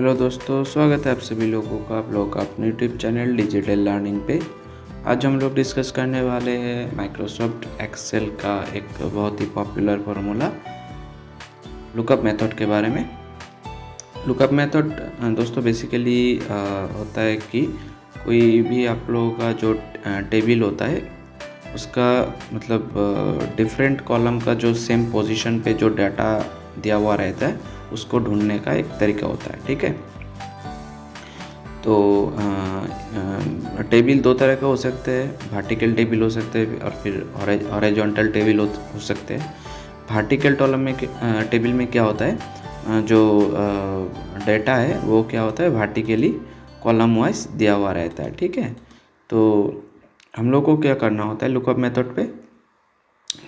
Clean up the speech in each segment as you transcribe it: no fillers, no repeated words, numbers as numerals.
Hello दोस्तों, स्वागत है आप सभी लोगों का आप लोगों का अपने यूट्यूब चैनल डिजिटल लर्निंग पे। आज हम लोग डिस्कस करने वाले हैं माइक्रोसॉफ्ट एक्सेल का एक बहुत ही पॉपुलर फार्मूला लुकअप मेथड के बारे में। लुकअप मेथड दोस्तों बेसिकली होता है कि कोई भी आप लोगों का जो टेबल होता है उसका मतलब डिफरेंट कॉलम का जो सेम पोजीशन पे जो डाटा दिया हुआ रहता है उसको ढूंढने का एक तरीका होता है। ठीक है, तो टेबल दो तरह का हो सकते हैं, वर्टिकल टेबल हो सकते हैं और फिर हॉरिजॉन्टल टेबल हो सकते हैं। वर्टिकल टेबल में क्या होता है, जो डाटा है वो क्या होता है वर्टिकली कॉलम वाइज दिया हुआ रहता है। ठीक है, तो हम लोग को क्या करना होता है लुकअप मेथड पे,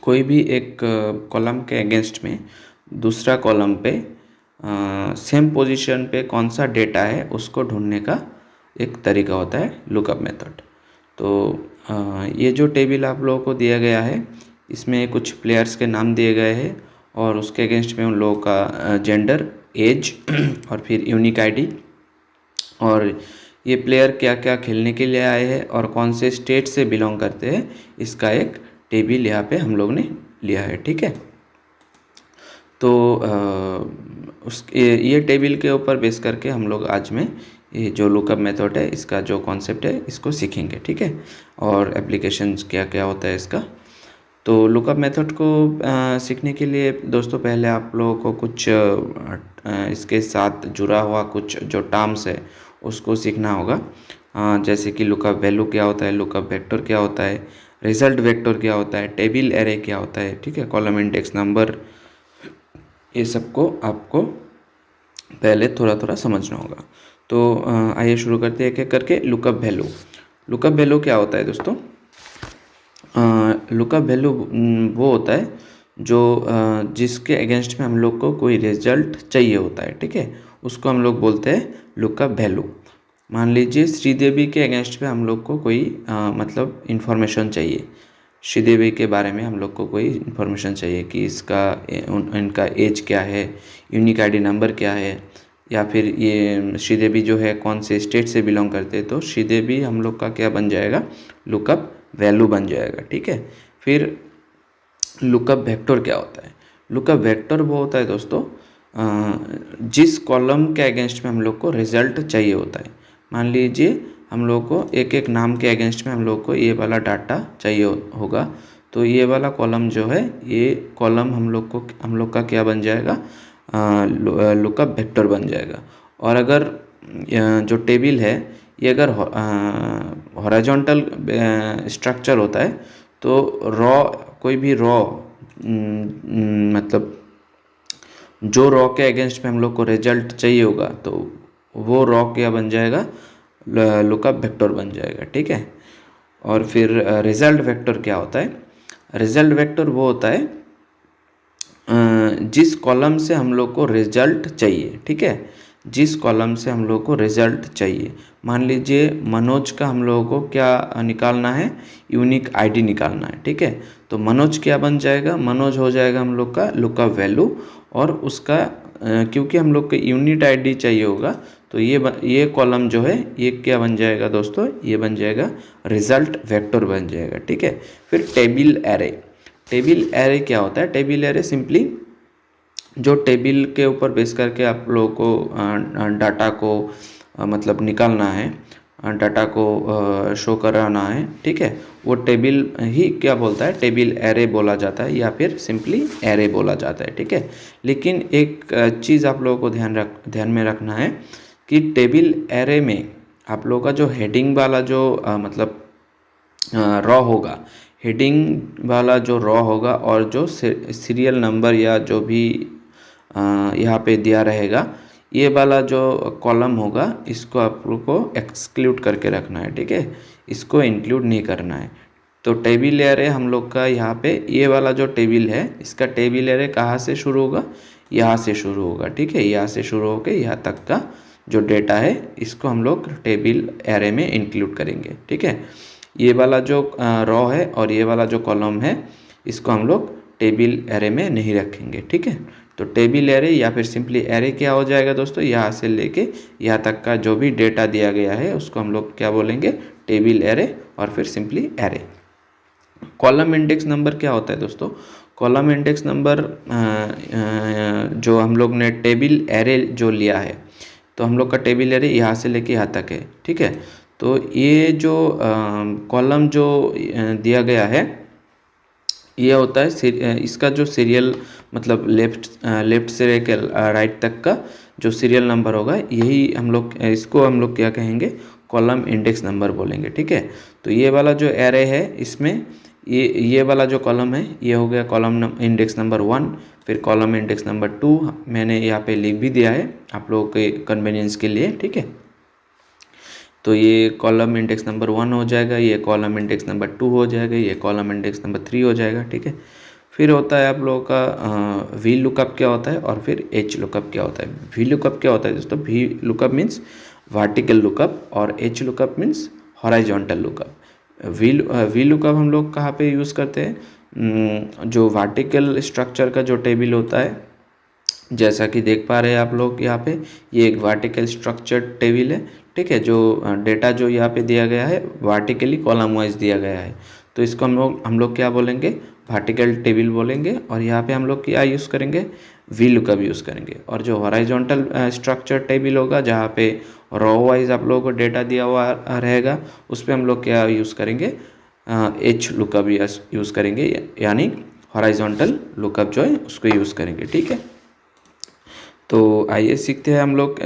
कोई भी एक कॉलम के अगेंस्ट में दूसरा कॉलम पे सेम पोजीशन पे कौन सा डेटा है उसको ढूंढने का एक तरीका होता है लुकअप मेथड। तो ये जो टेबल आप लोगों को दिया गया है इसमें कुछ प्लेयर्स के नाम दिए गए हैं और उसके अगेंस्ट में उन लोगों का जेंडर, एज और फिर यूनिक आईडी और ये प्लेयर क्या क्या खेलने के लिए आए हैं और कौन से स्टेट से बिलोंग करते हैं, इसका एक टेबल यहाँ पे हम लोग ने लिया है। ठीक है, तो ये टेबल के ऊपर बेस करके हम लोग आज में ये जो लुकअप मेथड है इसका जो कॉन्सेप्ट है इसको सीखेंगे। ठीक है, और एप्लीकेशंस क्या क्या होता है इसका। तो लुकअप मेथड को सीखने के लिए दोस्तों पहले आप लोगों को कुछ इसके साथ जुड़ा हुआ कुछ जो टर्म्स है उसको सीखना होगा, जैसे कि लुकअप वैल्यू क्या होता है, लुकअप वेक्टर क्या होता है, रिजल्ट वेक्टर क्या होता है, टेबल एरे क्या होता है। ठीक है, कॉलम इंडेक्स नंबर, ये सबको आपको पहले थोड़ा थोड़ा समझना होगा। तो आइए शुरू करते हैं एक एक करके। लुकअप वैल्यू, लुकअप वैल्यू क्या होता है दोस्तों? लुकअप वैल्यू वो होता है जो जिसके अगेंस्ट में हम लोग को कोई रिजल्ट चाहिए होता है। ठीक है, उसको हम लोग बोलते हैं लुकअप वैल्यू। मान लीजिए श्रीदेवी के अगेंस्ट में हम लोग को कोई मतलब इन्फॉर्मेशन चाहिए, श्रीदेवी के बारे में हम लोग को कोई इन्फॉर्मेशन चाहिए कि इनका एज क्या है, यूनिक आईडी नंबर क्या है, या फिर ये श्रीदेवी जो है कौन से स्टेट से बिलोंग करते हैं, तो श्रीदेवी हम लोग का क्या बन जाएगा, लुकअप वैल्यू बन जाएगा। ठीक है, फिर लुकअप वेक्टर क्या होता है? लुकअप वेक्टर वो होता है दोस्तों जिस कॉलम के अगेंस्ट में हम लोग को रिजल्ट चाहिए होता है। मान लीजिए हम लोग को एक एक नाम के अगेंस्ट में हम लोग को ये वाला डाटा चाहिए होगा, तो ये वाला कॉलम जो है ये कॉलम हम लोग का क्या बन जाएगा, लुकअप वेक्टर बन जाएगा। और अगर जो टेबल है ये अगर हॉरिजॉन्टल स्ट्रक्चर होता है तो कोई भी रॉ मतलब जो रॉ के अगेंस्ट में हम लोग को रिजल्ट चाहिए होगा तो वो रॉ क्या बन जाएगा, लुकअप वेक्टर बन जाएगा। ठीक है, और फिर रिजल्ट वेक्टर क्या होता है? रिजल्ट वेक्टर वो होता है जिस कॉलम से हम लोग को रिजल्ट चाहिए। ठीक है, जिस कॉलम से हम लोग को रिजल्ट चाहिए, मान लीजिए मनोज का हम लोगों को क्या निकालना है, यूनिक आईडी निकालना है। ठीक है, तो मनोज क्या बन जाएगा, मनोज हो जाएगा हम लोग का लुकअप वैल्यू, और उसका क्योंकि हम लोग को यूनिक आईडी चाहिए होगा तो ये कॉलम जो है ये क्या बन जाएगा दोस्तों, ये बन जाएगा रिजल्ट वेक्टर बन जाएगा। ठीक है, फिर टेबल एरे, टेबल एरे क्या होता है? टेबल एरे सिंपली जो टेबल के ऊपर बेस करके आप लोगों को डाटा को मतलब निकालना है, डाटा को शो कराना है। ठीक है, वो टेबल ही क्या बोलता है, टेबल एरे बोला जाता है या फिर सिंपली एरे बोला जाता है। ठीक है, लेकिन एक चीज़ आप लोगों को ध्यान में रखना है कि टेबल एरे में आप लोगों का जो हेडिंग वाला जो मतलब रॉ होगा, हेडिंग वाला जो रॉ होगा और जो सीरियल नंबर या जो भी यहाँ पे दिया रहेगा, ये वाला जो कॉलम होगा इसको आप लोग को एक्सक्लूड करके रखना है। ठीक है, इसको इंक्लूड नहीं करना है। तो टेबल एरे हम लोग का यहाँ पे ये वाला जो टेबल है इसका टेबल एरे कहाँ से शुरू होगा, यहाँ से शुरू होगा। ठीक है, यहाँ से शुरू होकर यहाँ तक का जो डेटा है इसको हम लोग टेबल एरे में इंक्लूड करेंगे। ठीक है, ये वाला जो रॉ है और ये वाला जो कॉलम है इसको हम लोग टेबल एरे में नहीं रखेंगे। ठीक है, तो टेबल एरे या फिर सिंपली एरे क्या हो जाएगा दोस्तों, यहाँ से लेके यहाँ तक का जो भी डेटा दिया गया है उसको हम लोग क्या बोलेंगे, टेबल एरे और फिर simply array. Column index number क्या होता है दोस्तों, कॉलम इंडेक्स नंबर जो हम लोग ने टेबल एरे जो लिया है, तो हम लोग का टेबल एरे यहाँ से लेके यहाँ तक है, ठीक है। तो ये जो कॉलम जो दिया गया है ये होता है इसका जो सीरियल मतलब लेफ्ट से लेकर राइट तक का जो सीरियल नंबर होगा, यही हम लोग इसको हम लोग क्या कहेंगे, कॉलम इंडेक्स नंबर बोलेंगे, ठीक है। तो ये वाला जो एरे है इसमें ये वाला जो कॉलम है ये हो गया कॉलम इंडेक्स नंबर 1, फिर कॉलम इंडेक्स नंबर 2 मैंने यहाँ पे लिख भी दिया है आप लोगों के कन्वीनियंस के लिए, ठीक है। तो ये कॉलम इंडेक्स नंबर 1 हो जाएगा, ये कॉलम इंडेक्स नंबर 2 हो जाएगा, ये कॉलम इंडेक्स नंबर 3 हो जाएगा, ठीक है। फिर होता है आप लोगों का वी लुकअप क्या होता है और फिर एच लुकअप क्या होता है। वी लुकअप क्या होता है दोस्तों, V lookup means vertical lookup और H lookup means horizontal lookup. V lookup हम लोग कहाँ पे यूज़ करते हैं, जो वर्टिकल स्ट्रक्चर का जो टेबल होता है, जैसा कि देख पा रहे हैं आप लोग यहाँ पे, ये एक वर्टिकल स्ट्रक्चर टेबल है, ठीक है। जो डेटा जो यहाँ पे दिया गया है वर्टिकली कॉलम वाइज दिया गया है, तो इसको हम लोग क्या बोलेंगे, वर्टिकल टेबल बोलेंगे। और यहाँ पे हम लोग क्या यूज़ करेंगे, वी लुकअप यूज़ करेंगे। और जो हॉराइजॉन्टल स्ट्रक्चर टेबल होगा जहाँ पे रो वाइज आप लोगों को डेटा दिया हुआ रहेगा, उस पर हम लोग क्या यूज़ करेंगे, एच लुकअप यूज़ करेंगे, यानी हॉराइजॉन्टल लुकअप जो है उसको यूज़ करेंगे, ठीक है। तो आइए सीखते हैं हम लोग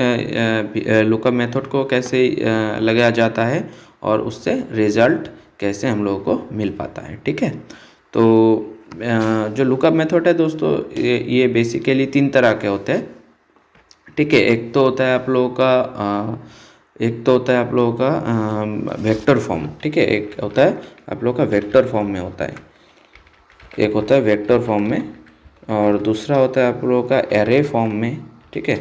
लुकअप मेथड को कैसे लगाया जाता है और उससे रिज़ल्ट कैसे हम लोगों को मिल पाता है, ठीक है। तो जो लुकअप मेथड है दोस्तों, ये बेसिकली 3 तरह के होते हैं, ठीक है। एक तो होता है आप लोगों का वेक्टर फॉर्म, ठीक है। एक होता है आप लोगों का वेक्टर फॉर्म में होता है, एक होता है वेक्टर फॉर्म में, और दूसरा होता है आप लोगों का एरे फॉर्म में, ठीक है।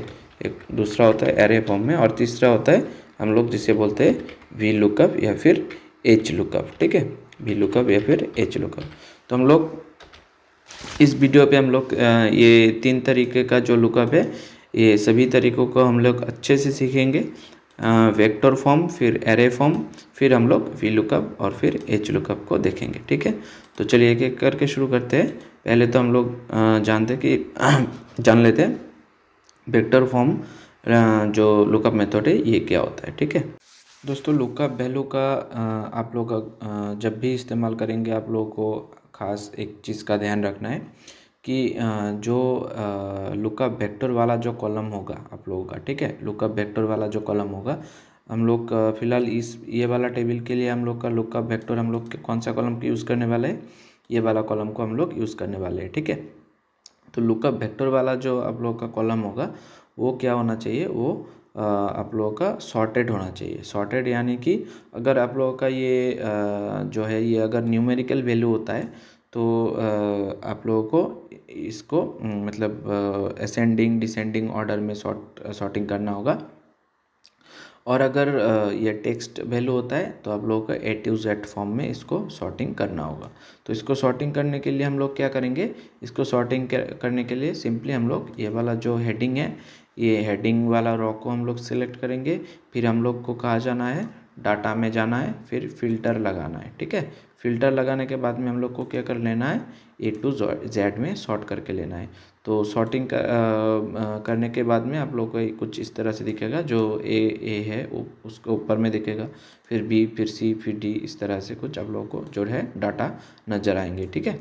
एक दूसरा होता है एरे फॉर्म में, और तीसरा होता है हम लोग जिसे बोलते हैं वी लुकअप या फिर एच लुकअप, ठीक है। वी लुकअप या फिर एच लुकअप। तो हम लोग इस वीडियो पे हम लोग ये 3 तरीके का जो लुकअप है, ये सभी तरीक़ों को हम लोग अच्छे से सीखेंगे। वेक्टर फॉर्म, फिर एरे फॉर्म, फिर हम लोग वी लुकअप और फिर एच लुकअप को देखेंगे, ठीक है। तो चलिए एक एक करके शुरू करते हैं। पहले तो हम लोग जान लेते हैं वेक्टर फॉर्म जो लुकअप मेथड है ये क्या होता है, ठीक है। दोस्तों लुकअप वैल्यू का आप लोग जब भी इस्तेमाल करेंगे, आप लोगों को ख़ास एक चीज़ का ध्यान रखना है कि जो लुकअप वेक्टर वाला जो कॉलम होगा आप लोगों का, ठीक है, लुकअप वेक्टर वाला जो कॉलम होगा, हम लोग फिलहाल ये वाला टेबल के लिए हम लोग का लुकअप वेक्टर हम लोग कौन सा कॉलम का यूज़ करने वाले हैं, ये वाला कॉलम को हम लोग यूज़ करने वाले हैं, ठीक है। तो लुकअप वेक्टर वाला जो आप लोग का कॉलम होगा वो क्या होना चाहिए, वो आप लोगों का सॉर्टेड होना चाहिए। सॉर्टेड यानी कि अगर आप लोगों का ये जो है ये अगर न्यूमेरिकल वैल्यू होता है तो आप लोगों को इसको मतलब असेंडिंग डिसेंडिंग ऑर्डर में सॉर्टिंग करना होगा। और अगर ये टेक्स्ट वैल्यू होता है तो आप लोगों को A to Z फॉर्म में इसको सॉर्टिंग करना होगा। तो इसको सॉर्टिंग करने के लिए हम लोग क्या करेंगे, इसको सॉर्टिंग करने के लिए सिंपली हम लोग ये वाला जो हेडिंग है, ये हेडिंग वाला रो को हम लोग सिलेक्ट करेंगे। फिर हम लोग को कहाँ जाना है, डाटा में जाना है, फिर फ़िल्टर लगाना है, ठीक है। फ़िल्टर लगाने के बाद में हम लोग को क्या कर लेना है, A to Z में सॉर्ट करके लेना है। तो सॉर्टिंग करने के बाद में आप लोग को कुछ इस तरह से दिखेगा, जो ए है उसको ऊपर में दिखेगा, फिर बी, फिर सी, फिर डी, इस तरह से कुछ आप लोग को जो है डाटा नज़र आएंगे, ठीक है।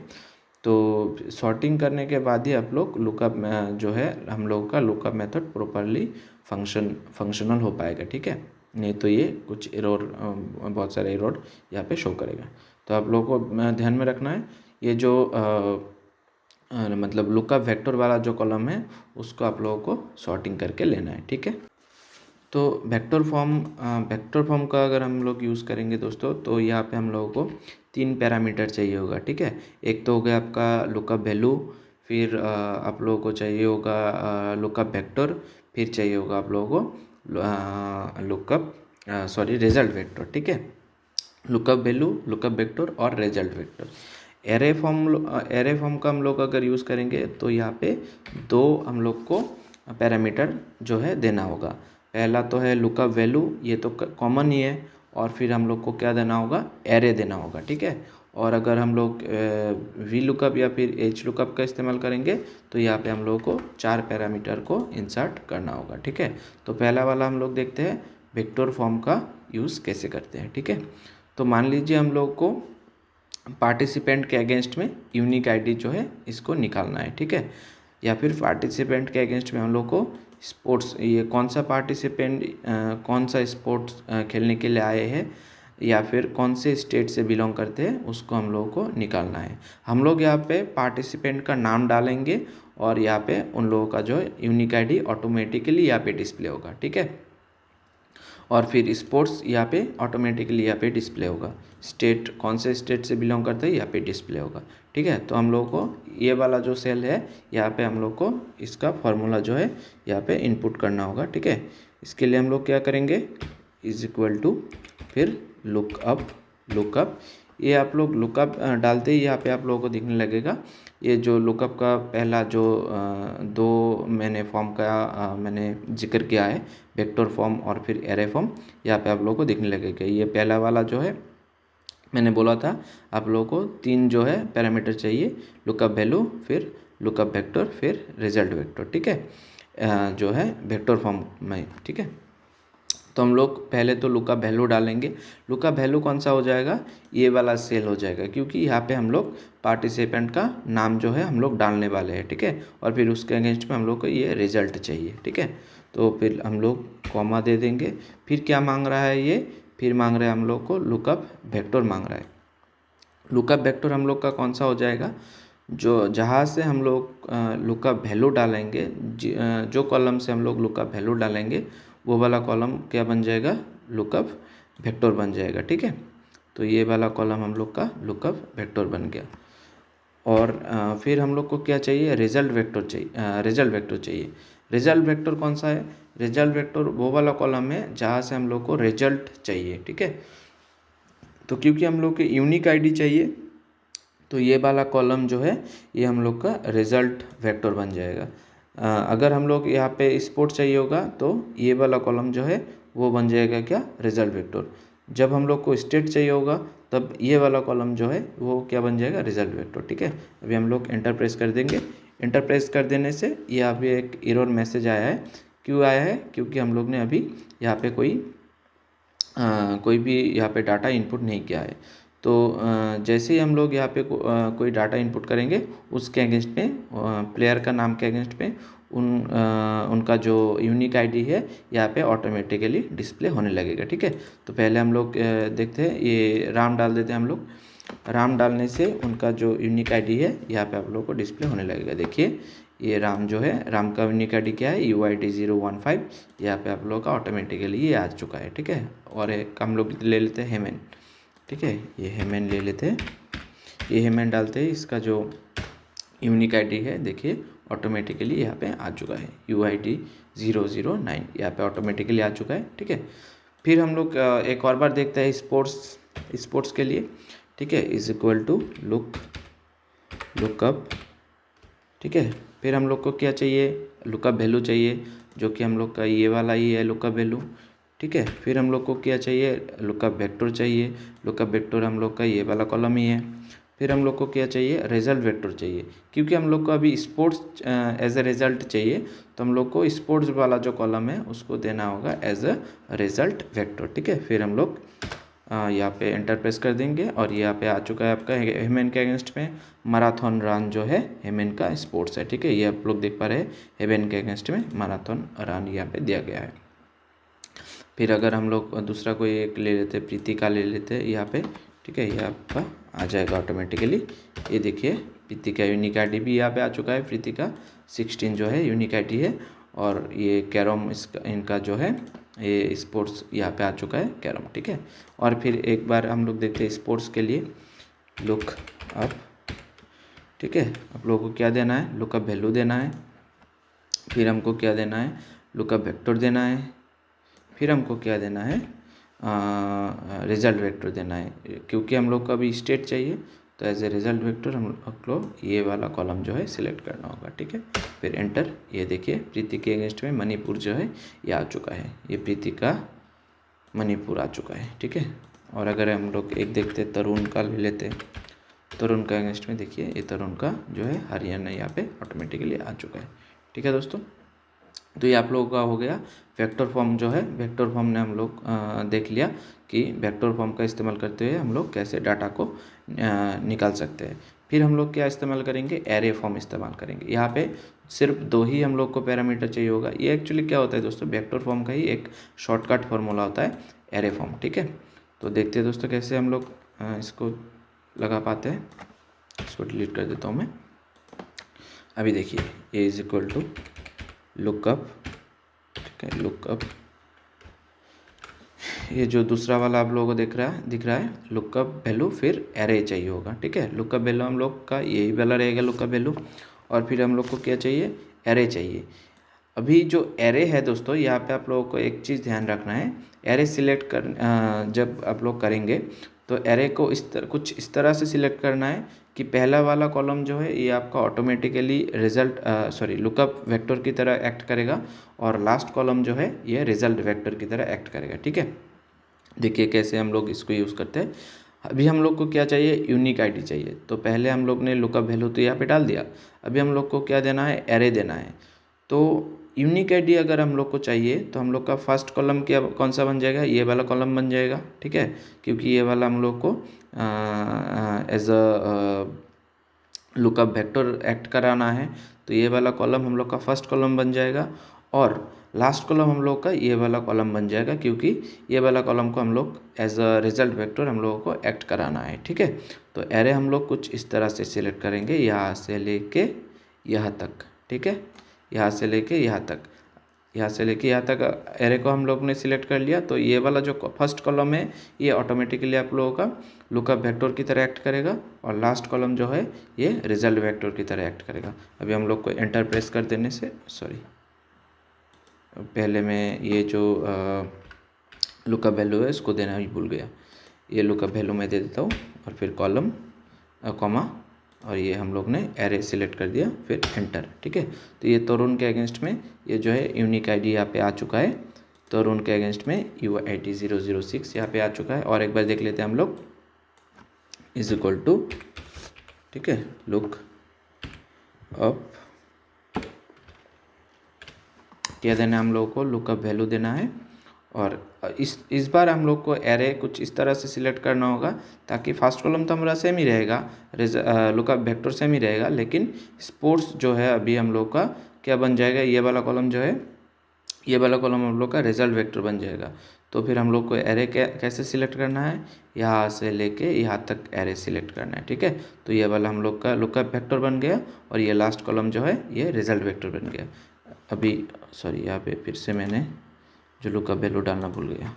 तो सॉर्टिंग करने के बाद ही आप लोग लुकअप जो है हम लोग का लुकअप मेथड प्रॉपरली फंक्शनल हो पाएगा, ठीक है। नहीं तो ये कुछ एरर, बहुत सारे एरर यहाँ पे शो करेगा। तो आप लोगों को ध्यान में रखना है, ये जो मतलब लुकअप वेक्टर वाला जो कॉलम है उसको आप लोगों को सॉर्टिंग करके लेना है, ठीक है। तो वेक्टर फॉर्म का अगर हम लोग यूज़ करेंगे दोस्तों, तो यहाँ पे हम लोगों को 3 पैरामीटर चाहिए होगा, ठीक है। एक तो हो गया आपका लुकअप वैल्यू, फिर आप लोगों को चाहिए होगा लुकअप वेक्टर, फिर चाहिए होगा आप लोगों को रिजल्ट वेक्टर, ठीक है। लुकअप वैल्यू, लुकअप वेक्टर और रिजल्ट वेक्टर, एरे फॉर्म का हम लोग अगर यूज़ करेंगे तो यहाँ पे 2 हम लोग को पैरामीटर जो है देना होगा। पहला तो है लुकअप वैल्यू, ये तो कॉमन ही है, और फिर हम लोग को क्या देना होगा, एरे देना होगा, ठीक है। और अगर हम लोग वी लुकअप या फिर एच लुकअप का इस्तेमाल करेंगे तो यहाँ पे हम लोग को 4 पैरामीटर को इंसर्ट करना होगा, ठीक है। तो पहला वाला हम लोग देखते हैं वेक्टर फॉर्म का यूज़ कैसे करते हैं, ठीक है। तो मान लीजिए हम लोग को पार्टिसिपेंट के अगेंस्ट में यूनिक आईडी जो है इसको निकालना है, ठीक है। या फिर पार्टिसिपेंट के अगेंस्ट में हम लोग को स्पोर्ट्स, ये कौन सा पार्टिसिपेंट कौन सा स्पोर्ट्स खेलने के लिए आए हैं या फिर कौन से स्टेट से बिलोंग करते हैं उसको हम लोग को निकालना है। हम लोग यहाँ पे पार्टिसिपेंट का नाम डालेंगे और यहाँ पे उन लोगों का जो है यूनिक आईडी ऑटोमेटिकली यहाँ पे डिस्प्ले होगा, ठीक है। और फिर स्पोर्ट्स यहाँ पे ऑटोमेटिकली यहाँ पे डिस्प्ले होगा, स्टेट कौन से स्टेट से बिलोंग करते हैं यहाँ पे डिस्प्ले होगा, ठीक है। तो हम लोग को ये वाला जो सेल है यहाँ पे हम लोग को इसका फॉर्मूला जो है यहाँ पे इनपुट करना होगा, ठीक है। इसके लिए हम लोग क्या करेंगे, इज इक्वल टू फिर लुकअप ये आप लोग लुकअप डालते ही यहाँ पे आप लोगों को दिखने लगेगा ये जो लुकअप का पहला जो 2 मैंने फॉर्म का मैंने जिक्र किया है, वेक्टर फॉर्म और फिर एरे फॉर्म, यहाँ पे आप लोगों को दिखने लगेगा। ये पहला वाला जो है मैंने बोला था आप लोगों को 3 जो है पैरामीटर चाहिए, लुकअप वैल्यू, फिर लुकअप वेक्टर, फिर रिजल्ट वेक्टर, ठीक है, जो है वेक्टर फॉर्म में, ठीक है। तो हम लोग पहले तो लुकअप वैल्यू डालेंगे। लुकअप वैल्यू कौन सा हो जाएगा, ये वाला सेल हो जाएगा, क्योंकि यहाँ पे हम लोग पार्टिसिपेंट का नाम जो है हम लोग डालने वाले हैं, ठीक है। और फिर उसके अगेंस्ट में हम लोग को ये रिजल्ट चाहिए, ठीक है। तो फिर हम लोग कॉमा दे देंगे। फिर क्या मांग रहा है ये, फिर मांग रहे हैं हम लोग को लुकअप वेक्टर मांग रहा है। लुकअप वेक्टर हम लोग का कौन सा हो जाएगा, जो जहाँ से हम लोग लुकअप वैल्यू डालेंगे, जो कॉलम से हम लोग लुकअप वैल्यू डालेंगे वो वाला कॉलम क्या बन जाएगा, लुकअप वेक्टर बन जाएगा, ठीक है। तो ये वाला कॉलम हम लोग का लुकअप वेक्टर बन गया। और फिर हम लोग को क्या चाहिए, रिजल्ट वेक्टर चाहिए। रिजल्ट वेक्टर कौन सा है, रिजल्ट वेक्टर वो वाला कॉलम है जहाँ से हम लोग को रिजल्ट चाहिए, ठीक है। तो क्योंकि हम लोग को यूनिक आईडी चाहिए तो ये वाला कॉलम जो है ये हम लोग का रिजल्ट वेक्टर बन जाएगा। अगर हम लोग यहाँ पे स्पोर्ट चाहिए होगा तो ये वाला कॉलम जो है वो बन जाएगा क्या, रिजल्ट वेक्टर। जब हम लोग को स्टेट चाहिए होगा तब ये वाला कॉलम जो है वो क्या बन जाएगा, रिजल्ट वेक्टर, ठीक है। अभी हम लोग एंटर प्रेस कर देंगे। एंटर प्रेस कर देने से यहाँ पे एक एरर मैसेज आया है। क्यों आया है, क्योंकि हम लोग ने अभी यहाँ पे कोई भी यहाँ पे डाटा इनपुट नहीं किया है। तो जैसे ही हम लोग यहाँ पे कोई डाटा इनपुट करेंगे उसके अगेंस्ट में प्लेयर का नाम के अगेंस्ट में उनका जो यूनिक आईडी है यहाँ पे ऑटोमेटिकली डिस्प्ले होने लगेगा, ठीक है। तो पहले हम लोग देखते हैं, ये राम डाल देते हैं हम लोग। राम डालने से उनका जो यूनिक आईडी है यहाँ पे आप लोग को डिस्प्ले होने लगेगा। देखिए ये राम जो है, राम का यूनिक आईडी क्या है, UID015, यहाँ पे आप लोग का ऑटोमेटिकली ये आ चुका है, ठीक है। और एक हम लोग ले लेते हैं हेमन, ठीक है, ये हेमन ले लेते हैं। ये हेमन डालते हैं, इसका जो यूनिक आईडी है देखिए ऑटोमेटिकली यहाँ पे आ चुका है, UID009 यहाँ पे ऑटोमेटिकली आ चुका है, ठीक है। फिर हम लोग एक और बार देखते हैं स्पोर्ट्स के लिए, ठीक है, इज इक्वल टू लुकअप, ठीक है। फिर हम लोग को क्या चाहिए, लुकअप वैल्यू चाहिए, जो कि हम लोग का ये वाला ही है लुकअप वैल्यू, ठीक है। फिर हम लोग को क्या चाहिए, लुकअप वेक्टर चाहिए। लुकअप वेक्टर हम लोग का ये वाला कॉलम ही है। फिर हम लोग को क्या चाहिए, रिजल्ट वेक्टर चाहिए, क्योंकि हम लोग को अभी स्पोर्ट्स एज ए रिजल्ट चाहिए तो हम लोग को स्पोर्ट्स वाला जो कॉलम है उसको देना होगा एज अ रिजल्ट वेक्टर, ठीक है। फिर हम लोग यहाँ पे एंटर प्रेस कर देंगे और यहाँ पे आ चुका है आपका हेमन के अगेंस्ट में मैराथन रन जो है हेमन का स्पोर्ट्स है, ठीक है। ये आप लोग देख पा रहे हैं हेमन के अगेंस्ट में मैराथन रन यहाँ पे दिया गया है। फिर अगर हम लोग दूसरा कोई एक ले लेते, प्रीति का ले लेते यहाँ पे, ठीक है, ये आपका आ जाएगा ऑटोमेटिकली। ये देखिए प्रीति का यूनिक आईडी भी यहाँ पे आ चुका है, प्रीति का 16 जो है यूनिक आईडी है। और ये कैरम इनका जो है ये स्पोर्ट्स यहाँ पे आ चुका है कैरम, ठीक है। और फिर एक बार हम लोग देखते हैं स्पोर्ट्स के लिए लुक अप, ठीक है। आप लोगों को क्या देना है, लुकअप वैल्यू देना है। फिर हमको क्या देना है, लुकअप वेक्टर देना है। फिर हमको क्या देना है, रिजल्ट वेक्टर देना है। क्योंकि हम लोग को अभी स्टेट चाहिए तो एज ए रिजल्ट वेक्टर हम लोग ये वाला कॉलम जो है सिलेक्ट करना होगा, ठीक है। फिर एंटर। ये देखिए प्रीति के अगेंस्ट में मणिपुर जो है ये आ चुका है, ये प्रीति का मणिपुर आ चुका है, ठीक है। और अगर हम लोग एक देखते तरुण का ले लेते, तरुण का अगेंस्ट में देखिए ये तरुण का जो है हरियाणा यहाँ पे ऑटोमेटिकली आ चुका है, ठीक है दोस्तों। तो ये आप लोगों का हो गया वेक्टर फॉर्म जो है। वेक्टर फॉर्म ने हम लोग देख लिया कि वेक्टर फॉर्म का इस्तेमाल करते हुए हम लोग कैसे डाटा को निकाल सकते हैं। फिर हम लोग क्या इस्तेमाल करेंगे, एरे फॉर्म इस्तेमाल करेंगे। यहाँ पे सिर्फ 2 ही हम लोग को पैरामीटर चाहिए होगा। ये एक्चुअली क्या होता है दोस्तों, वेक्टर फॉर्म का ही एक शॉर्टकट फार्मूला होता है एरे फॉर्म, ठीक है। तो देखते हैं दोस्तों कैसे हम लोग इसको लगा पाते हैं। इसको डिलीट कर देता हूँ मैं। अभी देखिए ए इज इक्वल टू लुकअप, ठीक है, लुकअप। ये जो दूसरा वाला आप लोगों को दिख रहा है लुकअप वैल्यू, फिर एरे चाहिए होगा, ठीक है। लुकअप वैल्यू हम लोग का यही वाला रहेगा लुकअप वैल्यू, और फिर हम लोग को क्या चाहिए, एरे चाहिए। अभी जो एरे है दोस्तों, यहाँ पे आप लोगों को एक चीज़ ध्यान रखना है। एरे सिलेक्ट कर जब आप लोग करेंगे तो एरे को कुछ इस तरह से सिलेक्ट करना है कि पहला वाला कॉलम जो है ये आपका ऑटोमेटिकली लुकअप वेक्टर की तरह एक्ट करेगा, और लास्ट कॉलम जो है ये रिजल्ट वेक्टर की तरह एक्ट करेगा, ठीक है। देखिए कैसे हम लोग इसको यूज़ करते हैं। अभी हम लोग को क्या चाहिए, यूनिक आईडी चाहिए। तो पहले हम लोग ने लुकअप वैल्यू तो यहाँ पे डाल दिया। अभी हम लोग को क्या देना है, एरे देना है। तो यूनिक आईडी अगर हम लोग को चाहिए तो हम लोग का फर्स्ट कॉलम क्या कौन सा बन जाएगा, ये वाला कॉलम बन जाएगा, ठीक है। क्योंकि ये वाला हम लोग को as a lookup vector act कराना है, तो ये वाला कॉलम हम लोग का फर्स्ट कॉलम बन जाएगा, और लास्ट कॉलम हम लोग का ये वाला कॉलम बन जाएगा, क्योंकि ये वाला कॉलम को हम लोग एज अ रिजल्ट वेक्टर हम लोगों को एक्ट कराना है, ठीक है। तो एरे हम लोग कुछ इस तरह से सिलेक्ट करेंगे, यहाँ से लेके यहाँ तक, ठीक है। यहाँ से लेके यहाँ तक, यहाँ से लेके यहाँ तक एरे को हम लोग ने सिलेक्ट कर लिया। तो ये वाला जो फर्स्ट कॉलम है ये ऑटोमेटिकली आप लोगों का लुकअप वेक्टर की तरह एक्ट करेगा, और लास्ट कॉलम जो है ये रिजल्ट वेक्टर की तरह एक्ट करेगा। अभी हम लोग को एंटर प्रेस कर देने से, पहले मैं ये जो लुकअप वैल्यू है इसको देना ही भूल गया। ये लुकअप वैल्यू मैं दे देता हूँ, और फिर कॉलम कॉमा, और ये हम लोग ने एरे सिलेक्ट कर दिया, फिर एंटर, ठीक है। तो ये तरुण के अगेंस्ट में ये जो है यूनिक आईडी यहाँ पे आ चुका है। तरुण के अगेंस्ट में UID 006 यहाँ पे आ चुका है। और एक बार देख लेते हैं हम लोग, इज इक्वल टू, ठीक है, लुक अप, क्या देना है हम लोगों को, लुकअप वैल्यू देना है। और इस बार हम लोग को एरे कुछ इस तरह से सिलेक्ट करना होगा ताकि फर्स्ट कॉलम तो हमारा सेम ही रहेगा, लुकअप वेक्टर सेम ही रहेगा, लेकिन स्पोर्ट्स जो है अभी हम लोग का क्या बन जाएगा, ये वाला कॉलम जो है, ये वाला कॉलम हम लोग का रिजल्ट वेक्टर बन जाएगा। तो फिर हम लोग को एरे कैसे सिलेक्ट करना है, यहाँ से लेके यहाँ तक एरे सिलेक्ट करना है, ठीक है। तो ये वाला हम लोग का लुकअप वेक्टर बन गया, और ये लास्ट कॉलम जो है ये रिजल्ट वेक्टर बन गया। अभी यहाँ पे फिर से मैंने जो लुकअप वैल्यू डालना भूल गया,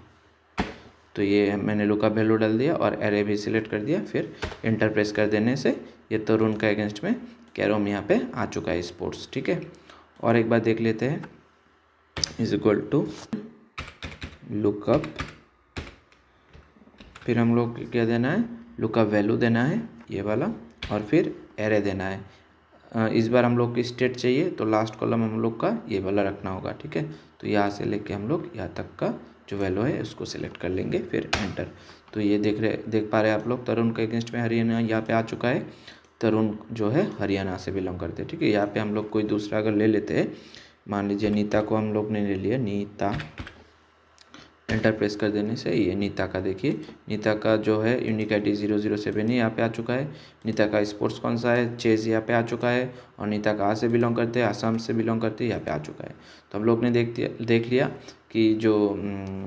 तो ये मैंने लुकअप वैल्यू डाल दिया और एरे भी सिलेक्ट कर दिया। फिर एंटर प्रेस कर देने से ये तरुण का अगेंस्ट में कैरोम यहाँ पे आ चुका है, स्पोर्ट्स, ठीक है। और एक बार देख लेते हैं, इज इक्वल टू लुकअप, फिर हम लोग क्या देना है, लुकअप वैल्यू देना है ये वाला, और फिर एरे देना है। इस बार हम लोग की स्टेट चाहिए, तो लास्ट कॉलम हम लोग का ये वाला रखना होगा, ठीक है। तो यहाँ से लेके हम लोग यहाँ तक का जो वैल्यू है उसको सिलेक्ट कर लेंगे, फिर एंटर। तो ये देख पा रहे हैं आप लोग, तरुण के अगेंस्ट में हरियाणा यहाँ पे आ चुका है। तरुण जो है हरियाणा से बिलोंग करते हैं, ठीक है। यहाँ पे हम लोग कोई दूसरा अगर ले लेते हैं, मान लीजिए नीता को हम लोग ने ले लिया, नीता, एंटर प्रेस कर देने से ये नीता का देखिए, नीता का जो है यूनिक आईडी 007 ही यहाँ पे आ चुका है। नीता का स्पोर्ट्स कौन सा है, चेस यहाँ पे आ चुका है, और नीता कहाँ से बिलोंग करते हैं, आसाम से बिलोंग करते हैं, यहाँ पे आ चुका है। तो हम लोग ने देख लिया कि जो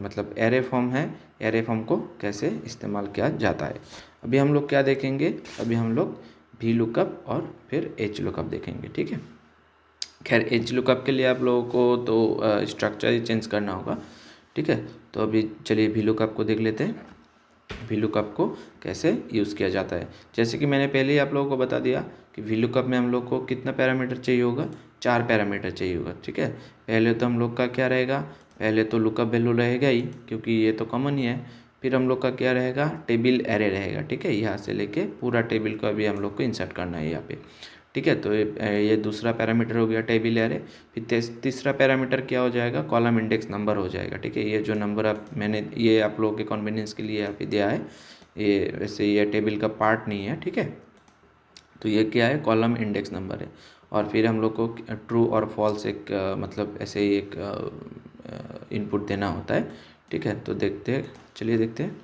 मतलब एरे फॉर्म है, एरे फॉर्म को कैसे इस्तेमाल किया जाता है। अभी हम लोग क्या देखेंगे, अभी हम लोग वी लुकअप और फिर एच लुकअप देखेंगे, ठीक है। खैर एच लुकअप के लिए आप लोगों को तो स्ट्रक्चर ही चेंज करना होगा, ठीक है। तो अभी चलिए वी लुकअप को देख लेते हैं, वी लुकअप को कैसे यूज़ किया जाता है। जैसे कि मैंने पहले ही आप लोगों को बता दिया कि वी लुकअप में हम लोग को कितना पैरामीटर चाहिए होगा, 4 पैरामीटर चाहिए होगा, ठीक है। पहले तो हम लोग का क्या रहेगा, पहले तो लुकअप वैल्यू रहेगा ही, क्योंकि ये तो कॉमन ही है। फिर हम लोग का क्या रहेगा, टेबल एरे रहेगा। ठीक है, यहाँ से लेके पूरा टेबल को अभी हम लोग को इंसर्ट करना है यहाँ पे। ठीक है, तो ये दूसरा पैरामीटर हो गया टेबल एरे। फिर तीसरा पैरामीटर क्या हो जाएगा, कॉलम इंडेक्स नंबर हो जाएगा। ठीक है, ये जो नंबर मैंने ये आप लोगों के कन्वीनियंस के लिए यहाँ पे दिया है, ये वैसे ये टेबल का पार्ट नहीं है। ठीक है, तो ये क्या है, कॉलम इंडेक्स नंबर है। और फिर हम लोग को ट्रू और फॉल्स एक मतलब ऐसे ही एक इनपुट देना होता है। ठीक है, तो चलिए देखते हैं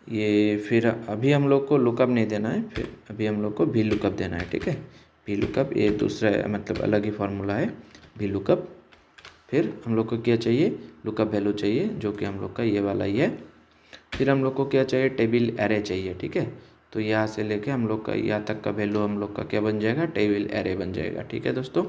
ये। फिर अभी हम लोग को लुकअप नहीं देना है, फिर अभी हम लोग को भी लुकअप देना है। ठीक है, भी लुकअप ये दूसरा मतलब अलग ही फार्मूला है भी लुकअप। फिर हम लोग को क्या चाहिए, लुकअप वैल्यू चाहिए, जो कि हम लोग का ये वाला ही है। फिर हम लोग को क्या चाहिए, टेबल एरे चाहिए। ठीक है, तो यहाँ से लेके हम लोग का यहाँ तक का वैल्यू हम लोग का क्या बन जाएगा, टेबल एरे बन जाएगा। ठीक है दोस्तों,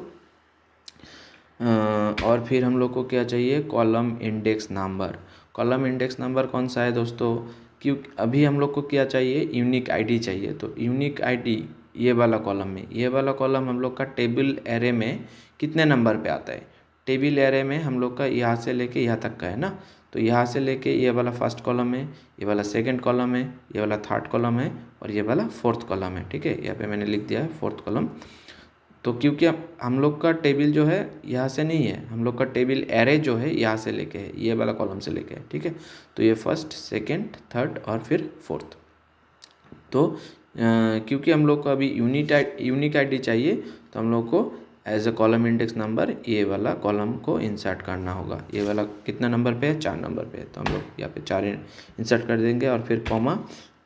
और फिर हम लोग को क्या चाहिए, column index number. Column index number कौन सा है दोस्तों, क्योंकि अभी हम लोग को क्या चाहिए, यूनिक आईडी चाहिए। तो यूनिक आईडी ये वाला कॉलम में, ये वाला कॉलम हम लोग का टेबल एरे में कितने नंबर पे आता है, टेबल एरे में हम लोग का यहाँ से लेके यहाँ तक का है ना। तो यहाँ से लेके ये वाला फर्स्ट कॉलम है, ये वाला सेकंड कॉलम है, ये वाला थर्ड कॉलम है, और ये वाला फोर्थ कॉलम है। ठीक है, यहाँ पे मैंने लिख दिया है फोर्थ कॉलम। तो क्योंकि हम लोग का टेबल जो है यहाँ से नहीं है, हम लोग का टेबल एरे जो है यहाँ से लेके है, ये वाला कॉलम से लेके है। ठीक है, तो ये फर्स्ट, सेकंड, थर्ड और फिर फोर्थ। तो क्योंकि हम लोग को अभी यूनिक आईडी चाहिए, तो हम लोग को as a column index number ये वाला कॉलम को इंसर्ट करना होगा। ये वाला कितना नंबर पे है, 4 नंबर पे है, तो हम लोग यहाँ पे 4 इंसर्ट कर देंगे। और फिर कॉमा,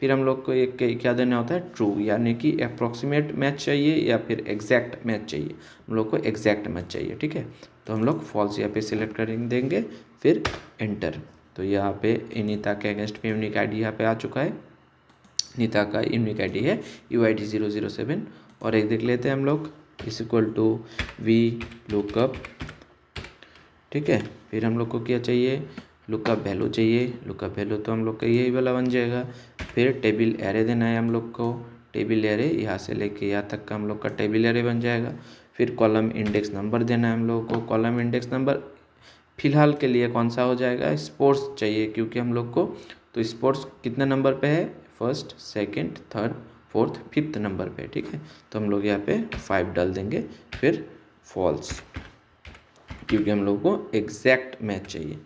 फिर हम लोग को एक क्या देना होता है, ट्रू, यानी कि अप्रॉक्सीमेट मैच चाहिए या फिर एग्जैक्ट मैच चाहिए। हम लोग को एग्जैक्ट मैच चाहिए। ठीक है, तो हम लोग फॉल्स यहाँ पे सिलेक्ट कर देंगे, फिर एंटर। तो यहाँ पे नीता के अगेंस्ट में यूनिक आईडी यहाँ पे आ चुका है। नीता का यूनिक आईडी है UID 007। और एक देख लेते हैं हम लोग, is equal to V lookup. ठीक है, फिर हम लोग को क्या चाहिए, लुकअप वैल्यू चाहिए। लुकअप वैल्यू तो हम लोग का यही वाला बन जाएगा। फिर टेबल एरे देना है हम लोग को, टेबल एरे यहाँ से लेके यहाँ तक का हम लोग का टेबल एरे बन जाएगा। फिर कॉलम इंडेक्स नंबर देना है हम लोग को। कॉलम इंडेक्स नंबर फिलहाल के लिए कौन सा हो जाएगा, स्पोर्ट्स चाहिए, क्योंकि हम लोग को तो स्पोर्ट्स कितने नंबर पे है, first, second, third, fourth, fifth number पे। ठीक है, तो हम लोग यहाँ पे 5 डाल देंगे। फिर फॉल्स, क्योंकि हम लोग को एग्जैक्ट मैच चाहिए।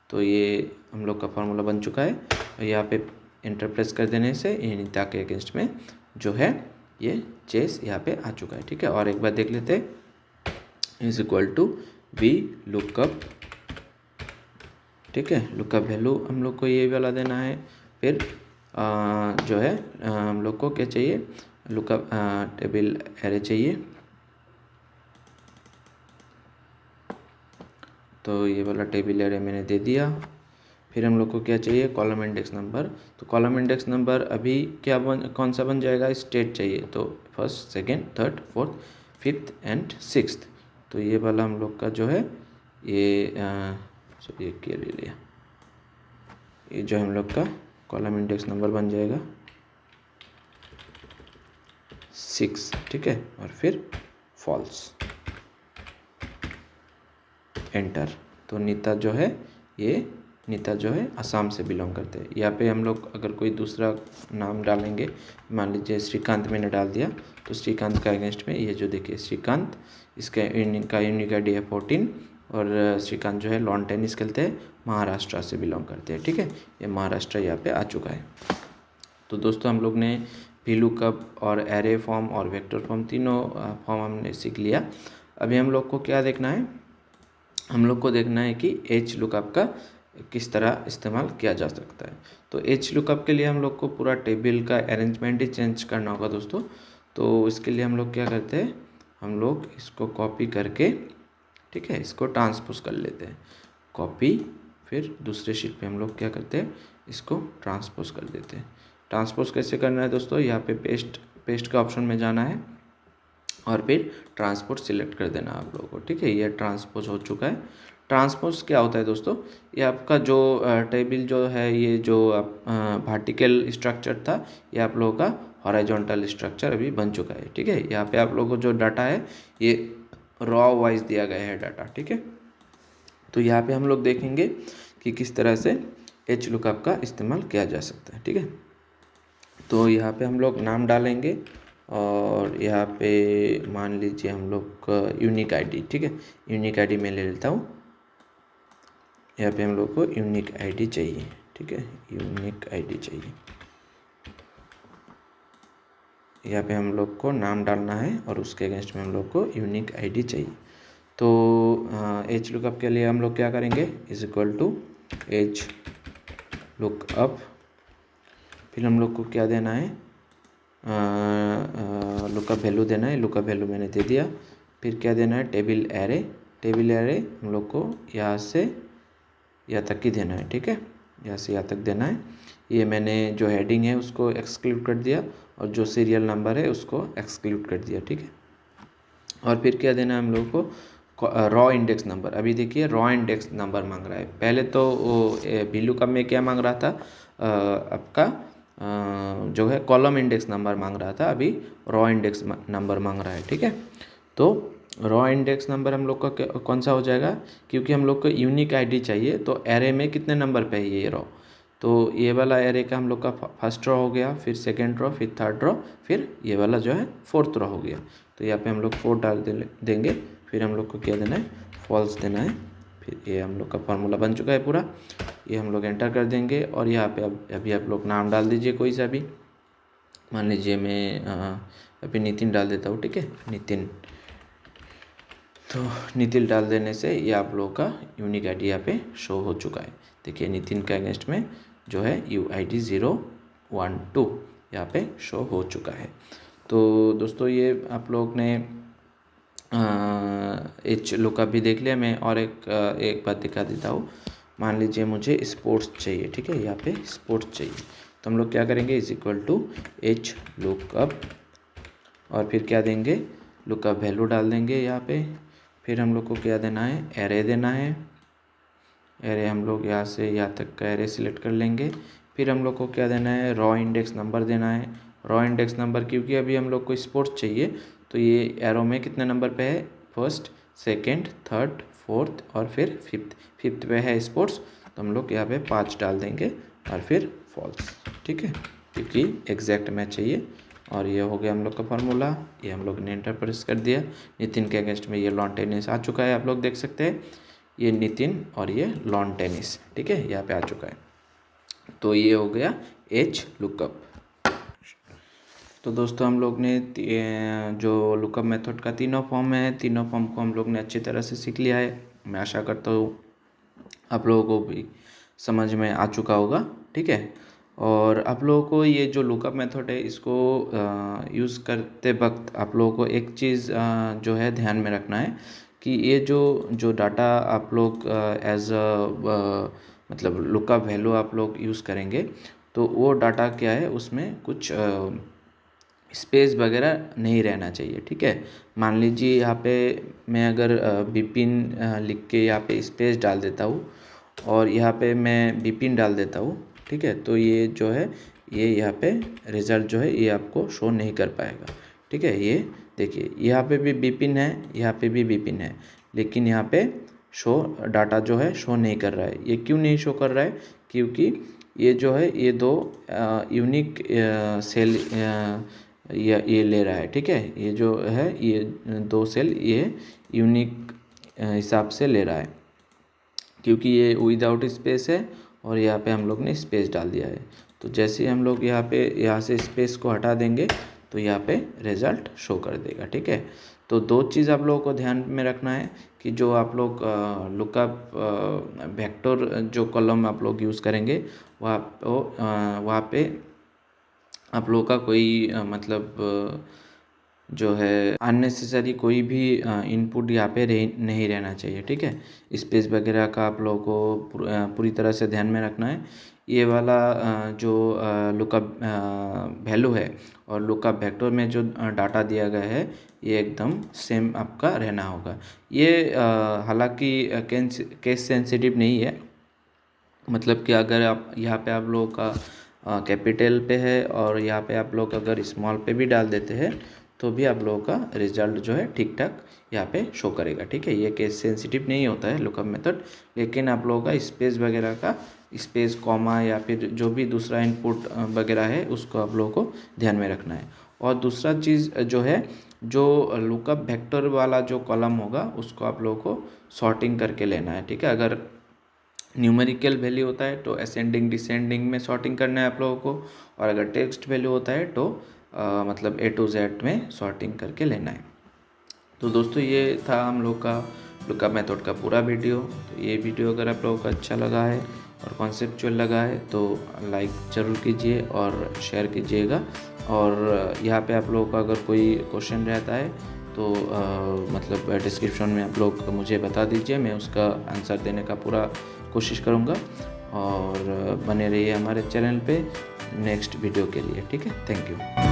तो ये हम लोग का फॉर्मूला बन चुका है। और यहाँ पे एंटर प्रेस कर देने से नीता के अगेंस्ट में जो है ये चेस यहाँ पे आ चुका है। ठीक है, और एक बार देख लेते हैं, is equal to V lookup. ठीक है, लुकअप वैल्यू हम लोग को ये वाला देना है। फिर जो है हम लोग को क्या चाहिए, लुकअप टेबल एरे चाहिए। तो ये वाला टेबल एरे मैंने दे दिया। फिर हम लोग को क्या चाहिए, कॉलम इंडेक्स नंबर। तो कॉलम इंडेक्स नंबर अभी कौन सा बन जाएगा, स्टेट चाहिए। तो first, second, third, fourth, fifth and sixth. तो ये वाला हम लोग का जो है ये ये क्या ले लिया, ये जो हम लोग का कॉलम इंडेक्स नंबर बन जाएगा 6। ठीक है, और फिर फॉल्स, एंटर। तो नीता जो है नीता जो है असम से बिलोंग करते हैं। यहाँ पे हम लोग अगर कोई दूसरा नाम डालेंगे, मान लीजिए श्रीकांत मैंने डाल दिया, तो श्रीकांत का अगेंस्ट में ये जो देखिए श्रीकांत, इसका यूनिक आईडी है 14। और श्रीकांत जो है लॉन टेनिस खेलते हैं, महाराष्ट्र से बिलोंग करते हैं। ठीक है, ये महाराष्ट्र यहाँ पे आ चुका है। तो दोस्तों हम लोग ने वी लुकअप और एरे फॉर्म और वेक्टर फॉर्म तीनों फॉर्म हमने सीख लिया। अभी हम लोग को क्या देखना है, हम लोग को देखना है कि एच लुकअप का किस तरह इस्तेमाल किया जा सकता है। तो एच लुकअप के लिए हम लोग को पूरा टेबल का अरेंजमेंट ही चेंज करना होगा दोस्तों। तो इसके लिए हम लोग क्या करते हैं, हम लोग इसको कॉपी करके, ठीक है, इसको ट्रांसपोज कर लेते हैं, कॉपी। फिर दूसरे शीट पे हम लोग क्या करते हैं, इसको ट्रांसपोज कर देते हैं। ट्रांसपोज कैसे करना है दोस्तों, यहाँ पे पेस्ट का ऑप्शन में जाना है और फिर ट्रांसपोज सिलेक्ट कर देना आप लोगों को। ठीक है, ये ट्रांसपोज हो चुका है। ट्रांसपोज क्या होता है दोस्तों, ये आपका जो टेबल जो है, ये जो वर्टिकल स्ट्रक्चर था, ये आप लोगों का हॉरिजॉन्टल स्ट्रक्चर अभी बन चुका है। ठीक है, यहाँ पे आप लोगों को जो डाटा है ये रॉ वाइज दिया गया है डाटा। ठीक है, तो यहाँ पे हम लोग देखेंगे कि किस तरह से एच लुकअप का इस्तेमाल किया जा सकता है। ठीक है, तो यहाँ पे हम लोग नाम डालेंगे और यहाँ पे मान लीजिए हम लोग यूनिक आईडी। ठीक है, यूनिक आईडी मैं ले लेता हूँ। यहाँ पे हम लोग को यूनिक आईडी चाहिए। ठीक है, यूनिक आईडी चाहिए। यहाँ पे हम लोग को नाम डालना है और उसके अगेंस्ट में हम लोग को यूनिक आईडी चाहिए। तो एच लुकअप के लिए हम लोग क्या करेंगे, is equal to H lookup, फिर हम लोग को क्या देना है, लुकअप वैल्यू देना है। लुकअप वैल्यू मैंने दे दिया। फिर क्या देना है, टेबल एरे। टेबल एरे हम लोग को यहाँ से यहाँ तक ही देना है। ठीक है, यहाँ से यहाँ तक देना है। ये मैंने जो हेडिंग है उसको एक्सक्लूड कर दिया और जो सीरियल नंबर है उसको एक्सक्लूड कर दिया। ठीक है, और फिर क्या देना है हम लोग को, रॉ इंडेक्स नंबर। अभी देखिए रॉ इंडेक्स नंबर मांग रहा है। पहले तो वो VLOOKUP में क्या मांग रहा था, आपका जो है कॉलम इंडेक्स नंबर मांग रहा था, अभी रॉ इंडेक्स नंबर मांग रहा है। ठीक है, तो रॉ इंडेक्स नंबर हम लोग का कौन सा हो जाएगा, क्योंकि हम लोग को यूनिक आईडी चाहिए, तो एरे में कितने नंबर पे है ये रॉ, तो ये वाला एरे का हम लोग का फर्स्ट रॉ हो गया, फिर सेकेंड रॉ, फिर थर्ड रॉ, फिर ये वाला जो है फोर्थ रॉ हो गया। तो यहाँ पे हम लोग 4 डाल देंगे। फिर हम लोग को क्या देना है, फॉल्स देना है। फिर ये हम लोग का फार्मूला बन चुका है पूरा। ये हम लोग एंटर कर देंगे और यहाँ पे अभी आप लोग नाम डाल दीजिए कोई सा भी। मान लीजिए मैं अभी नितिन डाल देता हूँ। ठीक है, नितिन। तो नितिन डाल देने से ये आप लोगों का यूनिक आईडी यहाँ पे शो हो चुका है। देखिए नितिन के अगेंस्ट में जो है UID 012 यहाँ पे शो हो चुका है। तो दोस्तों ये आप लोग ने एच लुकअप भी देख लिया। मैं और एक बात दिखा देता हूँ। मान लीजिए मुझे स्पोर्ट्स चाहिए। ठीक है, यहाँ पे स्पोर्ट्स चाहिए, तो हम लोग क्या करेंगे, is equal to H lookup और फिर क्या देंगे, लुकअप वैल्यू डाल देंगे यहाँ पे। फिर हम लोग को क्या देना है, एरे देना है। एरे हम लोग यहाँ से यहाँ तक का एरे सिलेक्ट कर लेंगे। फिर हम लोग को क्या देना है, रॉ इंडेक्स नंबर देना है। रॉ इंडेक्स नंबर क्योंकि अभी हम लोग को स्पोर्ट्स चाहिए, तो ये एरो में कितने नंबर पे है, फर्स्ट, सेकंड, थर्ड, फोर्थ और फिर फिफ्थ पे है स्पोर्ट्स, तो हम लोग यहाँ पे 5 डाल देंगे और फिर फॉल्स। ठीक है, क्योंकि एग्जैक्ट मैच चाहिए। और ये हो गया हम लोग का फार्मूला। ये हम लोग ने एंटर प्रेस कर दिया। नितिन के अगेंस्ट में ये लॉन टेनिस आ चुका है, आप लोग देख सकते हैं, ये नितिन और ये लॉन टेनिस। ठीक है, यहाँ पे आ चुका है। तो ये हो गया एच लुकअप। तो दोस्तों हम लोग ने जो लुकअप मेथड का तीनों फॉर्म है, तीनों फॉर्म को हम लोग ने अच्छी तरह से सीख लिया है। मैं आशा करता हूँ आप लोगों को भी समझ में आ चुका होगा। ठीक है, और आप लोगों को ये जो लुकअप मेथड है इसको यूज़ करते वक्त आप लोगों को एक चीज़ जो है ध्यान में रखना है कि ये जो डाटा आप लोग एज मतलब लुकअप वैल्यू आप लोग यूज़ करेंगे, तो वो डाटा क्या है, उसमें कुछ स्पेस वगैरह नहीं रहना चाहिए। ठीक है, मान लीजिए यहाँ पे मैं अगर बिपिन लिख के यहाँ पे स्पेस डाल देता हूँ और यहाँ पे मैं बिपिन डाल देता हूँ। ठीक है, तो ये जो है ये यहाँ पे रिज़ल्ट जो है ये आपको शो नहीं कर पाएगा। ठीक है, ये देखिए यहाँ पे भी बिपिन है, यहाँ पे भी बिपिन है, लेकिन यहाँ पे शो डाटा जो है शो नहीं कर रहा है। ये क्यों नहीं शो कर रहा है, क्योंकि ये जो है ये 2 यूनिक सेल ये ले रहा है। ठीक है, ये जो है ये 2 सेल ये यूनिक हिसाब से ले रहा है, क्योंकि ये विदाउट स्पेस है और यहाँ पे हम लोग ने स्पेस डाल दिया है। तो जैसे ही हम लोग यहाँ से स्पेस को हटा देंगे तो यहाँ पे रिज़ल्ट शो कर देगा। ठीक है, तो 2 चीज़ आप लोगों को ध्यान में रखना है कि जो आप लोग लुकअप वेक्टर जो कॉलम आप लोग यूज़ करेंगे वहाँ पे आप लोगों का कोई मतलब जो है अननेसेसरी कोई भी इनपुट यहाँ पे नहीं रहना चाहिए। ठीक है, स्पेस वगैरह का आप लोगों को पूरी तरह से ध्यान में रखना है। ये वाला जो लुकअप वैल्यू है और लुकअप वेक्टर में जो डाटा दिया गया है ये एकदम सेम आपका रहना होगा। ये हालांकि केस सेंसिटिव नहीं है, मतलब कि अगर आप यहाँ पे आप लोगों का कैपिटल पे है और यहाँ पे आप लोग अगर स्मॉल पे भी डाल देते हैं तो भी आप लोगों का रिजल्ट जो है ठीक ठाक यहाँ पे शो करेगा। ठीक है, ये केस सेंसिटिव नहीं होता है लुकअप मेथड, लेकिन आप लोगों का स्पेस वगैरह का स्पेस, कॉमा या फिर जो भी दूसरा इनपुट वगैरह है उसको आप लोगों को ध्यान में रखना है। और दूसरा चीज़ जो है, जो लुकअप वेक्टर वाला जो कॉलम होगा उसको आप लोगों को सॉर्टिंग करके लेना है, ठीक है। अगर न्यूमेरिकल वैल्यू होता है तो असेंडिंग डिसेंडिंग में सॉर्टिंग करना है आप लोगों को, और अगर टेक्स्ट वैल्यू होता है तो मतलब A to Z में सॉर्टिंग करके लेना है। तो दोस्तों ये था हम लोग का लुकअप मेथड का पूरा वीडियो। तो ये वीडियो अगर आप लोगों को अच्छा लगा है और कॉन्सेप्चुअल लगा है तो लाइक ज़रूर कीजिए और शेयर कीजिएगा। और यहाँ पे आप लोगों का अगर कोई क्वेश्चन रहता है तो मतलब डिस्क्रिप्शन में आप लोग मुझे बता दीजिए, मैं उसका आंसर देने का पूरा कोशिश करूँगा। और बने रहिए हमारे चैनल पे नेक्स्ट वीडियो के लिए, ठीक है। Thank you.